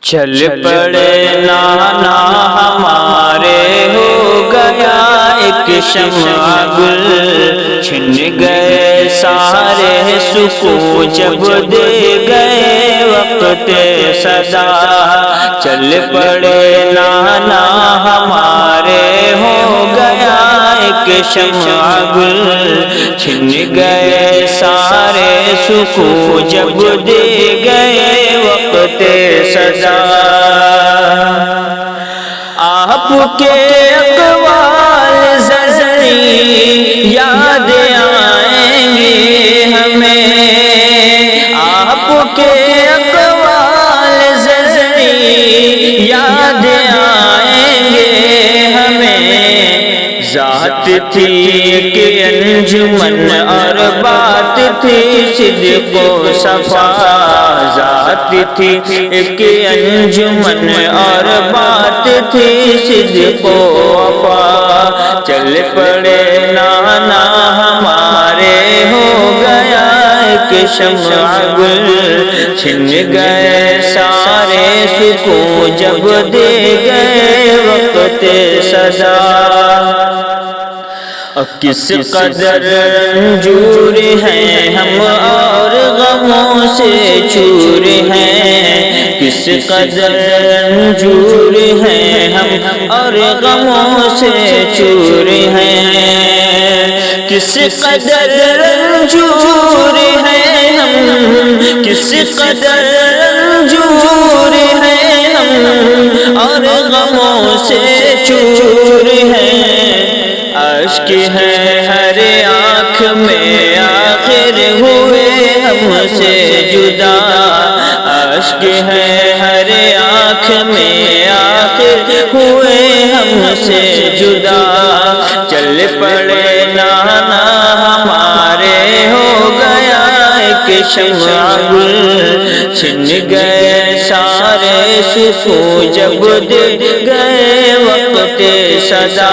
چل پڑے نانا ہمارے ہو گیا ایک شمع گل، چھن گئے سارے سکون جب دے گئے وقت صدا۔ چل پڑے نانا ہمارے ہو گیا ایک شمع گل، چھن گئے سارے سکون جب دے گئے وقت صدا۔ آپ کے اقوال زرزری یاد آئیں گے ہمیں، آپ کے اقوال زرزری یاد آئیں گے ہمیں۔ ذات تھی کہ انجمن اور بات تھی صدق و صفا، ذات تھی کہ انجمن اور بات تھی صدق و وفا۔ چل پڑے نانا ہمارے ہو گیا ایک شمع گل، چھن گئے سارے سکون جب دے گئے وقت صدا۔ کس قدر رنجور ہیں ہم اور غموں سے چور ہیں، کس قدر رنجور ہیں ہم اور غموں سے چور ہیں، کس قدر رنجور ہیں ہم، کس قدر رنجور ہیں ہم اور غموں سے چور ہیں۔ اشک ہے ہر آنکھ میں آخر ہوئے ہم سے جدا، اشک ہے ہر آنکھ میں آخر ہوئے ہم سے جدا۔ چل پڑے نانا ہمارے ہو گیا ایک شمع گل، چھن گئے سارے سکون جب دے گئے وقت صدا۔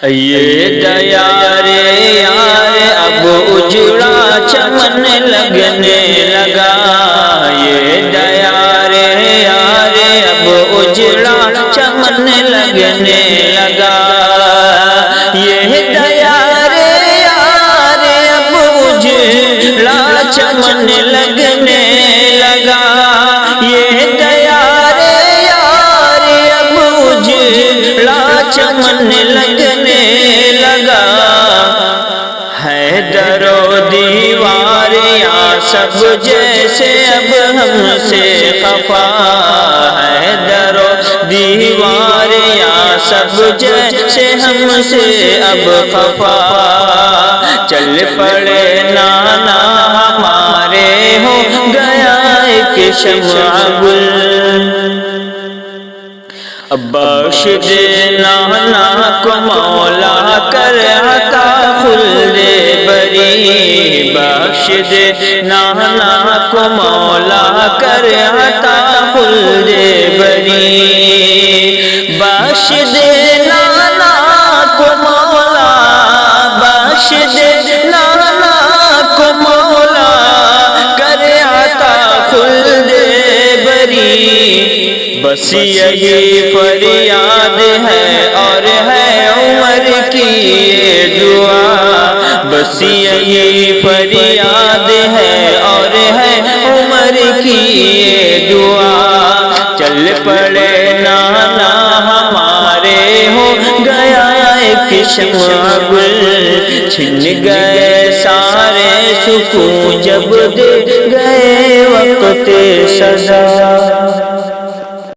یہ دیار یار اب اجڑا چمن لگنے لگا، یہ دیار یار اب اجڑا چمن لگنے لگا، یہ دیار یار اب اجڑا چمن لگنے لگا، یہ دیار یار اب اجڑا چمن لگنے لگا۔ حیدر و دیوار یا سب جیسے اب ہم سے خفا، حیدر و دیوار یا سب جیسے ہم سے اب خفا۔ چل پڑے نانا ہمارے ہو گیا ایک شمع گل، بخش دے نانا کو مولا کر عطا خلد بری، بخش دے نانا کو مولا کر عطا خلد بری، بخش دے نانا کو مولا، بخش دے نانا کو مولا کر عطا خلد بری۔ بس یہی فریاد ہے اور ہے عمر کی یہ دعا، بس یہی فریاد ہے اور ہے عمر کی یہ دعا۔ چل پڑے نانا ہمارے ہو گیا ایک شمع گل، چھن گئے سارے سکون جب دے گئے وقت صدا۔